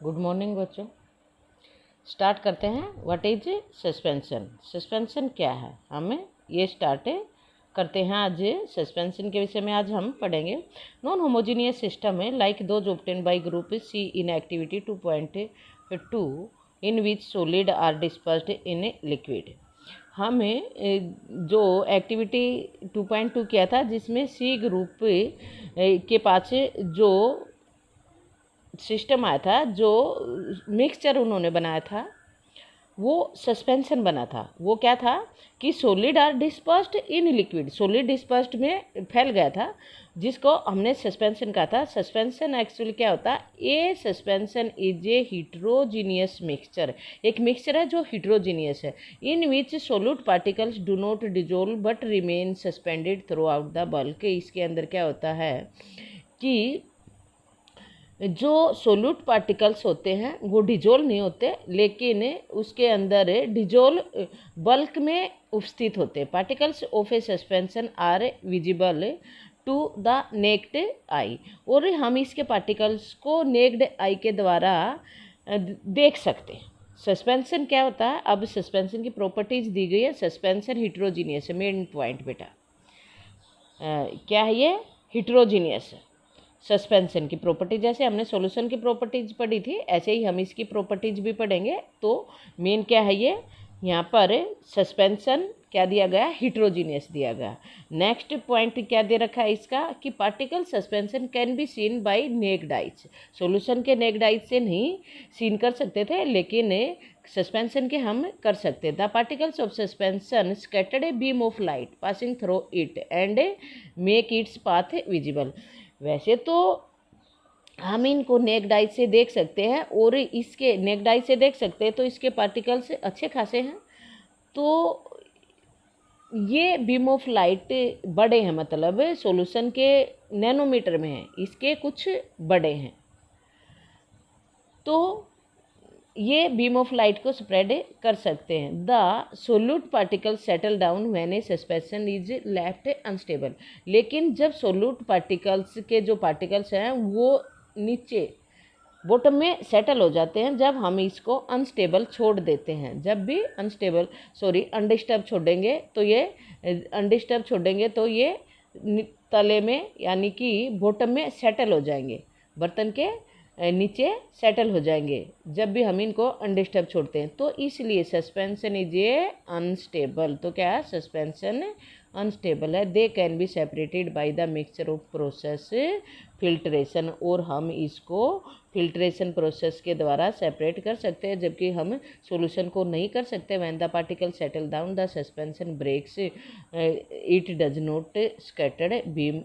Good morning बच्चों। Start करते हैं। What is suspension. सस्पेंशन क्या है, हमें ये स्टार्ट करते हैं। आज सस्पेंशन के विषय में आज हम पढ़ेंगे। नॉन होमोजीनियस सिस्टम है like those obtained by group C in activity 2.2 in which solid are dispersed in liquid. हमें जो एक्टिविटी 2.2 किया था जिसमें सी ग्रुप के पास जो सिस्टम आया था, जो मिक्सचर उन्होंने बनाया था वो सस्पेंशन बना था। वो क्या था कि solid are dispersed in liquid, solid dispersed में फैल गया था, जिसको हमने सस्पेंशन कहा था। सस्पेंशन एक्चुअली क्या होता है, a suspension is a heterogeneous mixture, एक मिक्सचर है जो हिट्रोजीनियस है, in which solute particles do not dissolve but remain suspended throughout the bulk. इसके अंदर क्या होता है कि जो सोल्यूट पार्टिकल्स होते हैं वो डिजोल्व नहीं होते, लेकिन उसके अंदर डिजोल्व बल्क में उपस्थित होते हैं। Particles of a suspension are visible to the naked eye, और हम इसके पार्टिकल्स को नेक्ड आई के द्वारा देख सकते हैं। सस्पेंशन क्या होता है, अब सस्पेंशन की प्रॉपर्टीज दी गई है। सस्पेंशन हिट्रोजीनियस है, मेन पॉइंट बेटा क्या है ये, हिट्रोजीनियस है। सस्पेंशन की प्रॉपर्टी, जैसे हमने सॉल्यूशन की प्रॉपर्टीज पढ़ी थी ऐसे ही हम इसकी प्रॉपर्टीज भी पढ़ेंगे। तो मेन क्या है ये, यहाँ पर सस्पेंशन क्या दिया गया, हिट्रोजीनियस दिया गया। नेक्स्ट पॉइंट क्या दे रखा है इसका कि particle suspension can be seen by naked eyes. Solution के नेक्ड आइज से नहीं सीन कर सकते थे, लेकिन सस्पेंशन के हम कर सकते। The particles of suspension scattered a beam of light passing through it and make it's path visible. वैसे तो हम इनको नेक्ड आई से देख सकते हैं, और इसके नेक्ड आई से देख सकते हैं तो इसके पार्टिकल्स अच्छे खासे हैं। तो ये बीम ऑफ लाइट बड़े हैं, मतलब सॉल्यूशन के नैनोमीटर में हैं, इसके कुछ बड़े हैं। तो ये बीम ऑफ लाइट को स्प्रेड कर सकते हैं। The solute particle settle down when A suspension is left unstable. लेकिन जब सोल्यूट पार्टिकल्स के जो पार्टिकल्स हैं वो नीचे बॉटम में सेटल हो जाते हैं जब हम इसको अनस्टेबल छोड़ देते हैं। जब भी अनडिस्टर्ब छोड़ेंगे तो ये तले में यानी कि बॉटम में सेटल हो जाएंगे, बर्तन के नीचे सेटल हो जाएंगे जब भी हम इनको अनडिस्टर्ब छोड़ते हैं। तो इसलिए सस्पेंशन इज ए अनस्टेबल। तो क्या है, सस्पेंशन अनस्टेबल है। They can be separated by the mixture of process filtration, और हम इसको फिल्ट्रेशन प्रोसेस के द्वारा सेपरेट कर सकते हैं, जबकि हम सॉल्यूशन को नहीं कर सकते। When the particle settle down the suspension breaks it does not scattered beam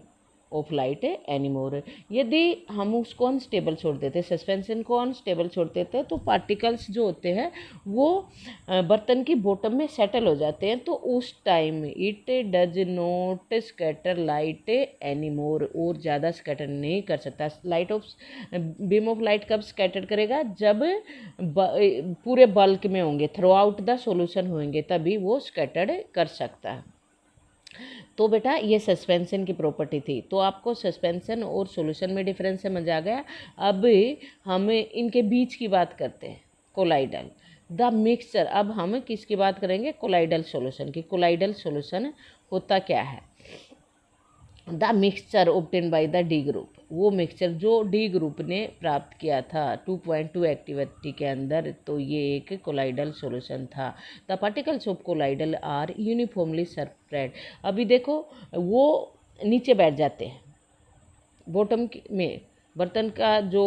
of light anymore. यदि हम उसको अनस्टेबल छोड़ देते, सस्पेंशन को अनस्टेबल छोड़ देते, तो पार्टिकल्स जो होते हैं वो बर्तन की बॉटम में सेटल हो जाते हैं। तो उस time it does not scatter light anymore, और ज़्यादा स्कैटर नहीं कर सकता। Light of beam of light कब स्कैटर करेगा, जब पूरे बल्क में होंगे, थ्रू आउट द सॉल्यूशन होंगे, तभी वो स्कैटर्ड कर सकता है। तो बेटा ये सस्पेंशन की प्रॉपर्टी थी। तो आपको सस्पेंशन और सॉल्यूशन में डिफरेंस समझ आ गया। अब हम इनके बीच की बात करते हैं, कोलाइडल द मिक्सचर। अब हम किसकी बात करेंगे, कोलाइडल सॉल्यूशन की। कोलाइडल सॉल्यूशन होता क्या है, the mixture obtain by the D group, वो मिक्सचर जो डी ग्रुप ने प्राप्त किया था 2.2 एक्टिविटी के अंदर। तो ये एक कोलाइडल सॉल्यूशन था। The particles of colloidal are uniformly spread. अभी देखो वो नीचे बैठ जाते हैं, बॉटम में बर्तन का जो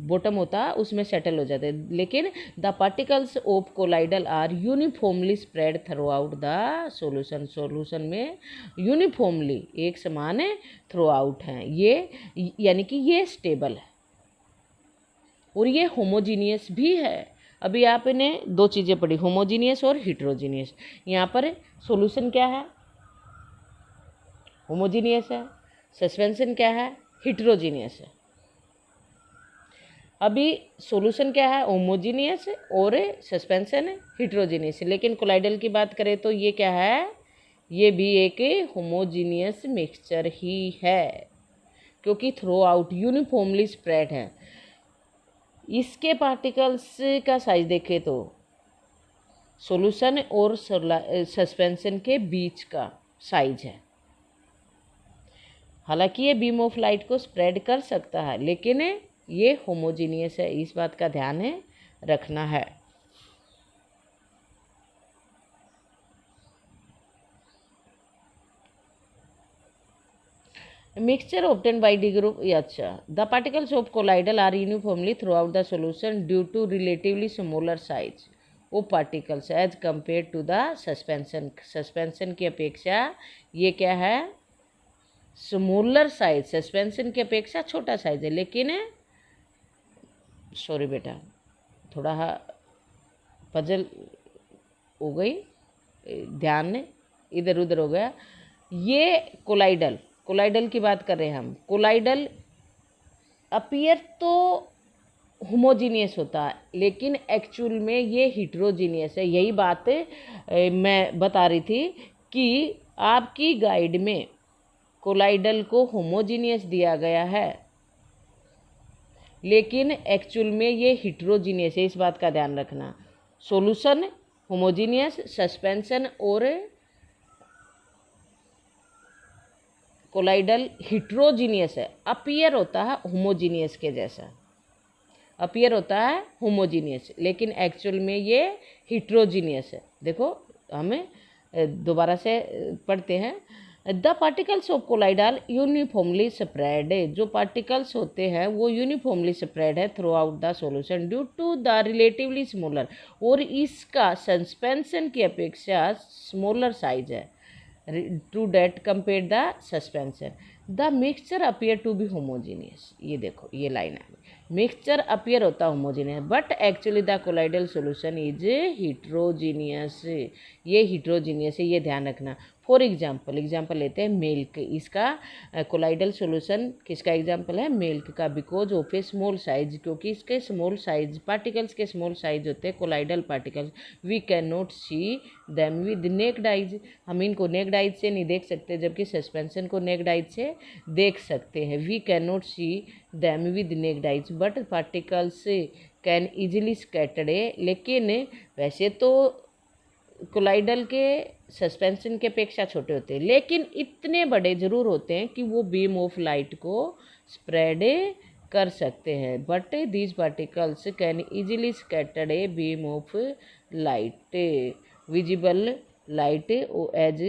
बॉटम होता है उसमें सेटल हो जाते हैं, लेकिन the particles of colloidal are uniformly spread throughout the solution. Solution में यूनिफॉर्मली एक समान थ्रू आउट हैं ये, यानी कि ये स्टेबल है और ये होमोजीनियस भी है। अभी आपने दो चीज़ें पढ़ी, होमोजीनियस और हिट्रोजीनियस। यहाँ पर सॉल्यूशन क्या है, होमोजीनियस है। सस्पेंशन क्या है, हिट्रोजीनियस है। अभी सॉल्यूशन क्या है, होमोजीनियस, और सस्पेंशन हिट्रोजीनियस। लेकिन कोलाइडल की बात करें तो ये क्या है, ये भी एक होमोजीनियस मिक्सचर ही है, क्योंकि थ्रू आउट यूनिफॉर्मली स्प्रेड है। इसके पार्टिकल्स का साइज देखें तो सॉल्यूशन और सस्पेंशन के बीच का साइज है। हालांकि ये बीम ऑफ लाइट को स्प्रेड कर सकता है, लेकिन ये होमोजीनियस है, इस बात का ध्यान रखना है। Mixture obtain by D group, अच्छा, the particles of colloidal are uniformly throughout the solution due to relatively smaller size of particles as compare to the suspension. Suspension की अपेक्षा ये क्या है, स्मॉलर साइज, सस्पेंशन की अपेक्षा छोटा size है। लेकिन सॉरी बेटा, थोड़ा पजल हो गई, ध्यान इधर उधर हो गया। ये कोलाइडल की बात कर रहे हैं हम। कोलाइडल अपीयर तो होमोजीनियस होता है, लेकिन एक्चुअल में ये हिट्रोजीनियस है। यही बात मैं बता रही थी कि आपकी गाइड में कोलाइडल को होमोजीनियस दिया गया है, लेकिन एक्चुअल में ये हिट्रोजीनियस है, इस बात का ध्यान रखना। सॉल्यूशन होमोजीनियस, सस्पेंशन और कोलाइडल हिट्रोजीनियस है। अपीयर होता है होमोजीनियस के जैसा, अपीयर होता है होमोजीनियस, लेकिन एक्चुअल में ये हिट्रोजीनियस है। देखो हमें दोबारा से पढ़ते हैं। The particles of colloidal uniformly spread, जो पार्टिकल्स होते हैं वो यूनिफॉर्मली स्प्रेड है throughout the solution due to the relatively smaller, और इसका सस्पेंशन की अपेक्षा स्मॉलर साइज है to that compare the suspension. The mixture appear to be homogeneous, ये देखो ये लाइन है, मिक्सचर अपीयर होता है homogeneous but actually the colloidal solution is heterogeneous, ये हिट्रोजीनियस है, ये ध्यान रखना। फॉर एग्जाम्पल लेते हैं मिल्क, इसका कोलाइडल सॉल्यूशन किसका एग्जाम्पल है, मिल्क का, because of a small size, क्योंकि इसके स्मॉल साइज पार्टिकल्स के स्मॉल साइज होते हैं colloidal particles, we can not see them with naked eyes, हम इनको नेक्ड आइज से नहीं देख सकते, जबकि सस्पेंशन को नेक्ड आइज से देख सकते हैं। We can not see them with naked eyes but particles can easily scattered, लेकिन वैसे तो कोलाइडल के सस्पेंशन के अपेक्षा छोटे होते हैं, लेकिन इतने बड़े ज़रूर होते हैं कि वो बीम ऑफ लाइट को स्प्रेड कर सकते हैं। But these particles can easily scattered a beam of light, visible light as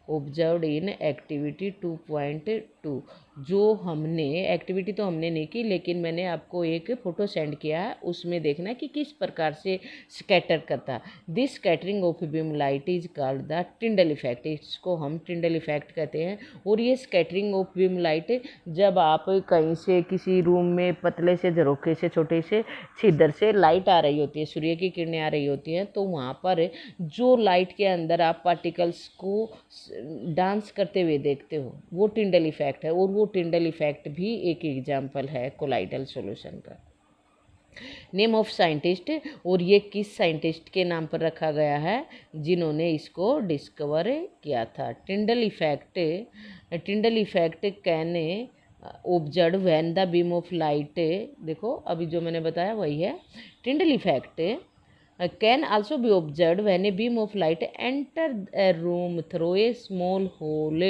observed in activity 2.2। जो हमने एक्टिविटी तो हमने नहीं की, लेकिन मैंने आपको एक फ़ोटो सेंड किया है, उसमें देखना कि किस प्रकार से स्कैटर करता है। This scattering of beam light is called the Tyndall effect, इसको हम टिंडल इफेक्ट कहते हैं। और ये स्कैटरिंग ऑफ बीम लाइट जब आप कहीं से किसी रूम में पतले से झरोखे से छोटे से छिद्र से लाइट आ रही होती है, सूर्य की किरणें आ रही होती हैं, तो वहाँ पर जो लाइट के अंदर आप पार्टिकल्स को डांस करते हुए देखते हो वो टिंडल इफेक्ट है, और वो टिंडल इफेक्ट भी एक एग्जाम्पल है कोलाइडल सॉल्यूशन का। नेम ऑफ साइंटिस्ट, और ये किस साइंटिस्ट के नाम पर रखा गया है जिन्होंने इसको डिस्कवर किया था। Tyndall effect can observe when the beam of light, देखो अभी जो मैंने बताया वही है। Tyndall effect can also be observed when a beam of light enter a room through a small hole.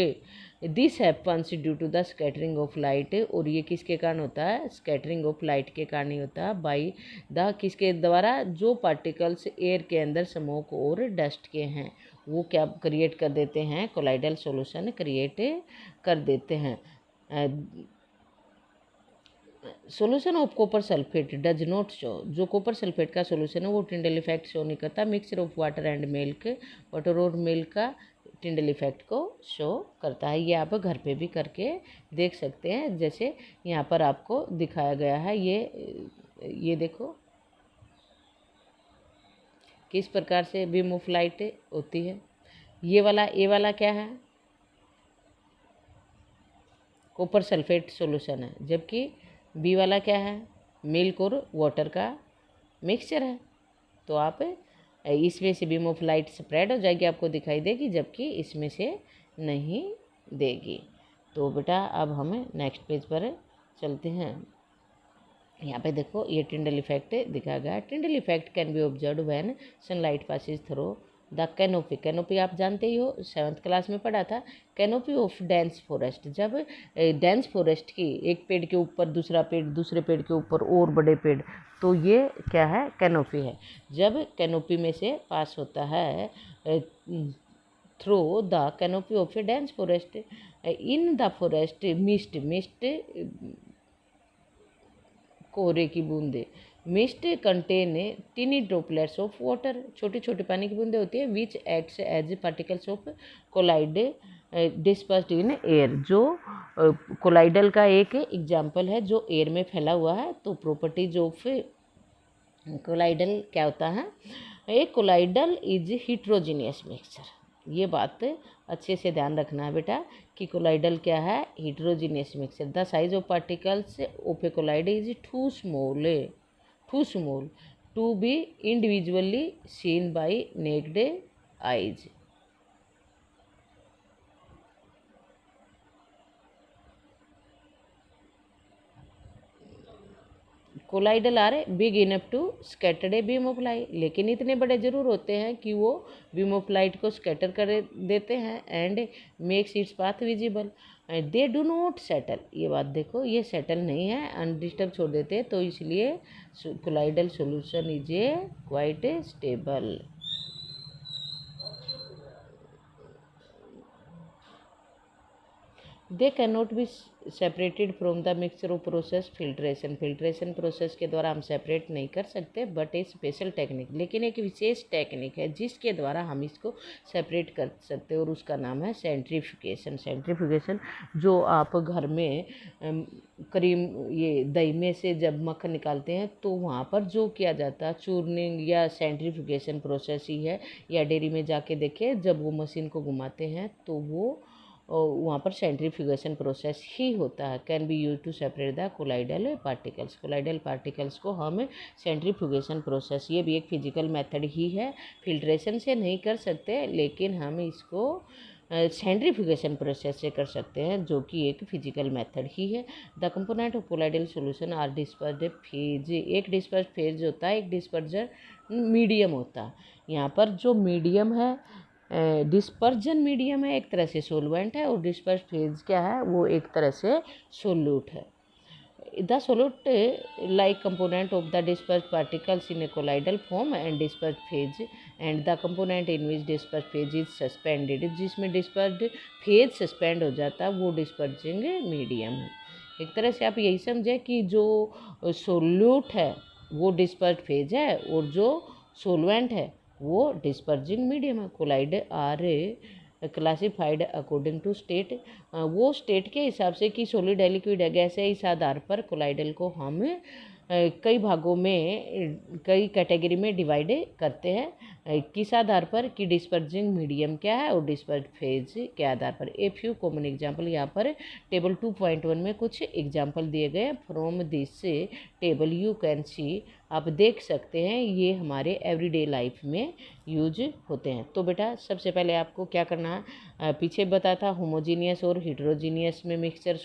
This happens due to the scattering of light, और ये किसके कारण होता है, स्कैटरिंग ऑफ लाइट के कारण ही होता है। बाई द किसके द्वारा, जो पार्टिकल्स एयर के अंदर स्मोक और डस्ट के हैं वो क्या क्रिएट कर देते हैं, कोलाइडल सॉल्यूशन क्रिएट कर देते हैं। Solution of copper sulphate does not show, जो कॉपर सल्फेट का सोल्यूशन है वो टिंडल इफेक्ट शो नहीं करता। Mixture of water and milk, water और मिल्क का टिंडल इफेक्ट को शो करता है। ये आप घर पे भी करके देख सकते हैं, जैसे यहाँ पर आपको दिखाया गया है। ये देखो किस प्रकार से बीम ऑफ लाइट होती है। ये वाला क्या है, कॉपर सल्फेट सॉल्यूशन है, जबकि बी वाला क्या है, मिल्क और वाटर का मिक्सचर है। तो आप इसमें से बीम ऑफ लाइट स्प्रेड हो जाएगी, आपको दिखाई देगी, जबकि इसमें से नहीं देगी। तो बेटा अब हम नेक्स्ट पेज पर चलते हैं। यहाँ पे देखो ये टिंडल इफेक्ट दिखा गया है। Tyndall effect can be observe when sunlight passes through the canopy. Canopy आप जानते ही हो, 7th क्लास में पढ़ा था। कैनोपी ऑफ डेंस फॉरेस्ट, जब डेंस फॉरेस्ट की एक पेड़ के ऊपर दूसरा पेड़, दूसरे पेड़ के ऊपर और बड़े पेड़, तो ये क्या है, कैनोपी है। जब कैनोपी में से पास होता है through the canopy of a dense forest, in the forest mist, mist कोहरे की बूंदे, mist contain tiny droplets of water, छोटी छोटी पानी की बूंदे होती है, which acts as particles of colloid dispersed in air, जो कोलाइडल का एक एग्जाम्पल है जो एयर में फैला हुआ है। तो प्रॉपर्टीज ऑफ कोलाइडल क्या होता है, ए कोलाइडल इज हिट्रोजीनियस मिक्सचर। ये बात अच्छे से ध्यान रखना है बेटा कि कोलाइडल क्या है, heterogeneous mixture. The size of particles of a colloid is too small to be individually seen by naked eyes. Colloidal are big enough to scattered a beam of light, लेकिन इतने बड़े जरूर होते हैं कि वो बीम ऑफ लाइट को scatter कर देते हैं and makes its path visible. They do not settle, ये बात देखो, ये सेटल नहीं है, अनडिस्टर्ब छोड़ देते हैं, तो इसलिए colloidal solution is a quite stable. They can not be separated from the mixture of process filtration, filtration process के द्वारा हम सेपरेट नहीं कर सकते, बट ए स्पेशल टेक्निक, लेकिन एक विशेष टेक्निक है जिसके द्वारा हम इसको सेपरेट कर सकते हैं और उसका नाम है सेंट्रीफ्यूगेशन। सेंट्रीफ्यूगेशन जो आप घर में क्रीम, ये दही में से जब मक्खन निकालते हैं तो वहाँ पर जो किया जाता है चूर्निंग या सेंट्रीफ्यूगेशन प्रोसेस ही है, या डेयरी में जाके देखें जब वो मशीन को घुमाते हैं तो वो वहाँ पर सेंट्रीफ्यूगेशन प्रोसेस ही होता है। Can be use to separate the colloidal particles, colloidal particles को हम सेंट्रीफ्यूगेशन प्रोसेस, ये भी एक फिजिकल मेथड ही है, फिल्ट्रेशन से नहीं कर सकते, लेकिन हम इसको सेंट्रीफ्यूगेशन प्रोसेस से कर सकते हैं, जो कि एक फिजिकल मेथड ही है। The component of colloidal solution are dispersed phase, एक डिस्पर्स फेज होता है, एक डिस्पर्जर मीडियम होता है। यहाँ पर जो मीडियम है, डिस्पर्जन मीडियम है, एक तरह से सोलवेंट है, और डिस्पर्स फेज क्या है, वो एक तरह से सोल्यूट है। The solute like component of the disperse particles in A colloidal form and disperse phase, and the component in which disperse phase is suspended, जिसमें डिस्पर्स्ड फेज सस्पेंड हो जाता है वो डिस्पर्जिंग मीडियम है। एक तरह से आप यही समझे कि जो सोल्यूट है वो डिस्पर्स्ड फेज है और जो सोलवेंट है वो डिस्पर्जिंग मीडियम है। Colloid are classified according to state, वो स्टेट के हिसाब से कि सॉलिड है, लिक्विड है, गैस है, इस आधार पर कोलाइडल को हम कई भागों में, कई कैटेगरी में डिवाइड करते हैं। किस आधार पर कि डिस्पर्जिंग मीडियम क्या है और डिस्पर्ज फेज के आधार पर। ए फ्यू कॉमन एग्जाम्पल, यहाँ पर टेबल 2.1 में कुछ एग्जाम्पल दिए गए। From this table you can see, आप देख सकते हैं ये हमारे एवरीडे लाइफ में यूज होते हैं। तो बेटा सबसे पहले आपको क्या करना है, पीछे बताया था होमोजीनियस और हिट्रोजीनियस में मिक्सचर,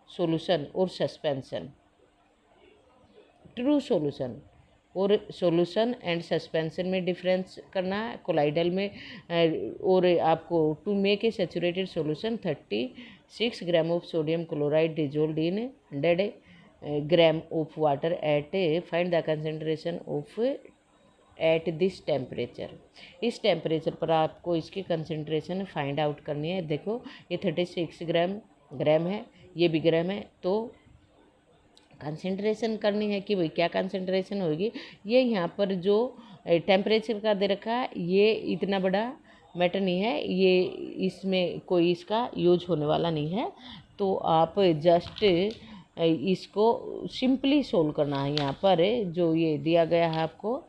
सॉल्यूशन और सस्पेंशन, ट्रू सॉल्यूशन और सॉल्यूशन एंड सस्पेंशन में डिफरेंस करना है। कोलाइडल में और आपको to make a saturated solution 36 gram of sodium chloride dissolved in 100 gram of water at find the concentration of at this temperature, इस temperature पर आपको इसकी कंसेंट्रेशन फाइंड आउट करनी है। देखो ये 36 ग्राम है, ये भी ग्राम है, तो कंसेंट्रेशन करनी है कि भाई क्या कंसेंट्रेशन होगी। ये यहाँ पर जो टेम्परेचर का दे रखा है ये इतना बड़ा मैटर नहीं है, ये इसमें कोई इसका यूज होने वाला नहीं है, तो आप जस्ट इसको सिंपली सोल्व करना है। यहाँ पर जो ये दिया गया है आपको,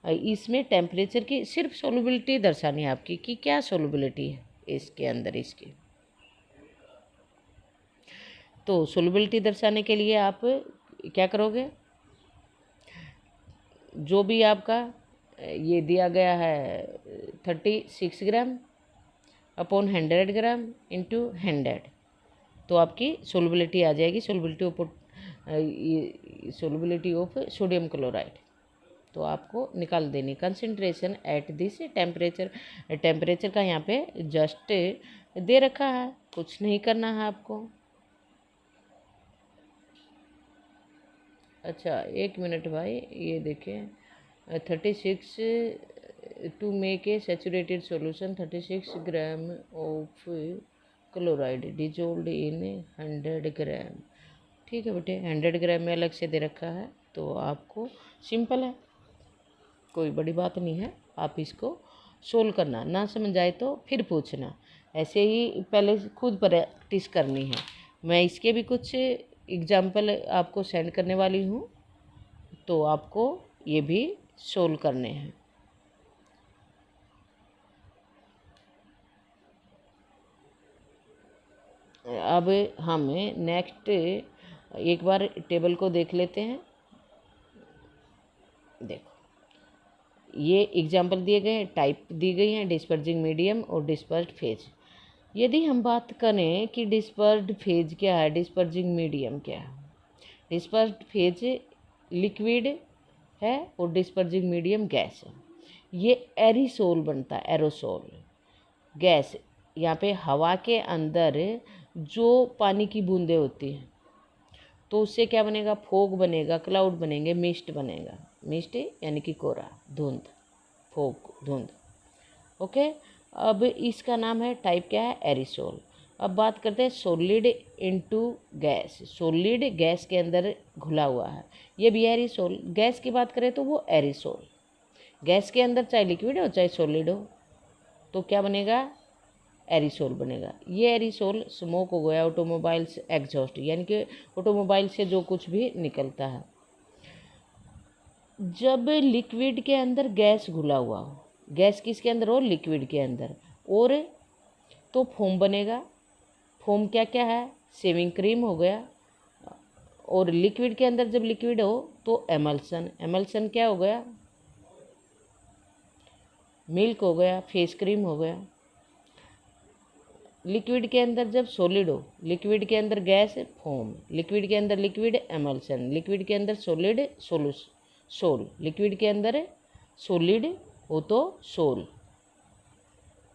इसमें टेम्परेचर की सिर्फ सोलबिलिटी दर्शानी है आपकी कि क्या सोलबिलिटी है इसके अंदर इसकी। तो सोलबिलिटी दर्शाने के लिए आप क्या करोगे, जो भी आपका ये दिया गया है 36 ग्राम अपॉन 100 ग्राम इंटू 100, तो आपकी सोलबिलिटी आ जाएगी। Solubility solubility of sodium chloride, तो आपको निकाल देनी। Concentration eight this temperature, temperature का यहाँ पे जस्ट दे रखा है, कुछ नहीं करना है आपको। अच्छा 1 मिनट भाई, ये देखें 36 to make a saturated solution 36 gram of chloride dissolved in 100 gram. ठीक है बेटे, 100 ग्राम में अलग से दे रखा है, तो आपको सिंपल है, कोई बड़ी बात नहीं है। आप इसको सोल्व करना, ना समझ आए तो फिर पूछना, ऐसे ही पहले खुद प्रैक्टिस करनी है। मैं इसके भी कुछ एग्जाम्पल आपको सेंड करने वाली हूँ, तो आपको ये भी सोल्व करने हैं। अब हम नेक्स्ट एक बार टेबल को देख लेते हैं। देखो ये एग्जाम्पल दिए गए हैं, टाइप दी गई हैं, डिस्पर्जिंग मीडियम और डिस्पर्स्ड फेज। यदि हम बात करें कि डिस्पर्स्ड फेज क्या है, डिस्पर्जिंग मीडियम क्या है, डिस्पर्स्ड फेज लिक्विड है और डिस्पर्जिंग मीडियम गैस है। ये एरिसोल बनता है, एरोसोल गैस। यहाँ पे हवा के अंदर जो पानी की बूंदें होती हैं, तो उससे क्या बनेगा, फोग बनेगा, क्लाउड बनेंगे, मिस्ट बनेगा। मिस्ट यानी कि कोहरा, धुंध, फोग, धुंध। ओके, अब इसका नाम है, टाइप क्या है, एरिसोल। अब बात करते हैं solid into gas. Solid gas के अंदर घुला हुआ है, ये भी एरिसोल। गैस की बात करें तो वो एरिसोल। गैस के अंदर चाहे लिक्विड हो चाहे सॉलिड हो, तो क्या बनेगा, एरिसोल बनेगा। ये एरिसोल स्मोक हो गया, ऑटोमोबाइल्स एग्जॉस्ट, यानी कि ऑटोमोबाइल से जो कुछ भी निकलता है। जब लिक्विड के अंदर गैस घुला हुआ हो, गैस किसके अंदर हो, लिक्विड के अंदर, और तो फोम बनेगा। फोम क्या क्या है, शेविंग क्रीम हो गया, और लिक्विड के अंदर जब लिक्विड हो तो एमल्सन। एमल्सन क्या हो गया, मिल्क हो गया, फेस क्रीम हो गया। लिक्विड के अंदर जब सॉलिड हो, लिक्विड के अंदर गैस फोम, लिक्विड के अंदर लिक्विड एमल्सन, लिक्विड के अंदर सॉलिड सोल, लिक्विड के अंदर सॉलिड हो तो सोल।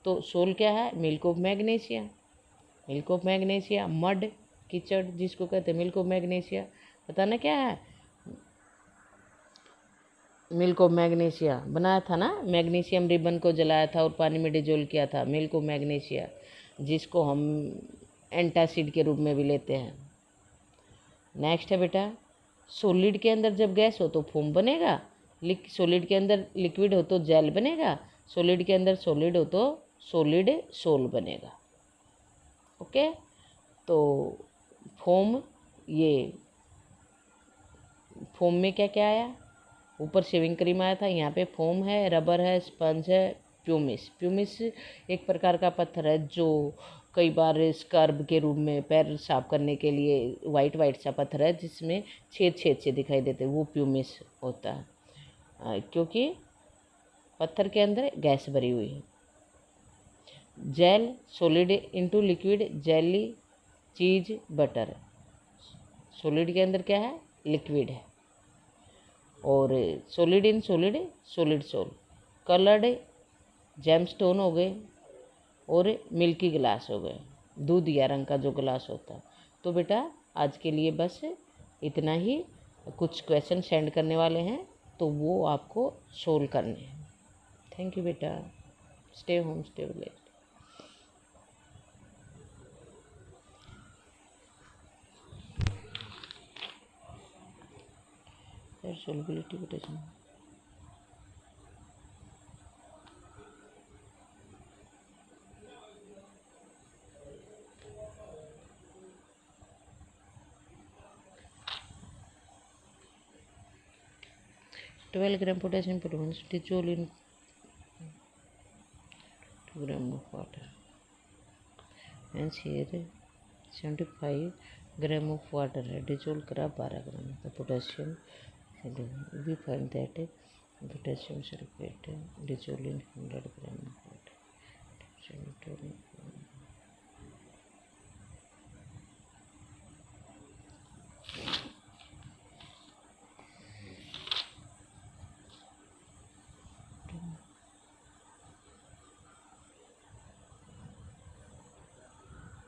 तो सोल क्या है, milk of magnesia, milk of magnesia. Mud, कीचड़ जिसको कहते हैं, मिल्क ऑफ मैग्नीशिया। बताना क्या है, मिल्क ऑफ मैग्नीशिया बनाया था ना, मैग्नीशियम रिबन को जलाया था और पानी में डिजोल्व किया था, मिल्क ऑफ मैग्नीशिया, जिसको हम एंटासिड के रूप में भी लेते हैं। नेक्स्ट है बेटा, सॉलिड के अंदर जब गैस हो तो फोम बनेगा, सॉलिड के अंदर लिक्विड हो तो जेल बनेगा, सॉलिड के अंदर सॉलिड हो तो सॉलिड सोल बनेगा। ओके, तो फोम, ये फोम में क्या क्या आया, ऊपर शेविंग क्रीम आया था, यहाँ पे फोम है, रबर है, स्पंज है, प्यूमिस। प्यूमिस एक प्रकार का पत्थर है जो कई बार स्कर्ब के रूप में पैर साफ करने के लिए वाइट वाइट सा पत्थर है जिसमें छेद छेद से दिखाई देते हैं, वो प्यूमिस होता है, क्योंकि पत्थर के अंदर गैस भरी हुई है। Gel, solid into liquid, jelly, cheese, butter. Solid के अंदर क्या है, लिक्विड है, और solid in solid, solid sol. Coloured gemstone हो गए, और मिल्की ग्लास हो गए, दूध या रंग का जो ग्लास होता है। तो बेटा आज के लिए बस इतना ही। कुछ क्वेश्चन सेंड करने वाले हैं, तो वो आपको सोल्व करने हैं। थैंक यू बेटा, stay home, stay village. Solubility potassium, twelve gram potassium परमाणु dissolve in 2 gram of water, and here 75 gram of water है, डिजोल्व करा 12 ग्राम का potassium. We find that potassium sulfate dissolved in 100 gram of water.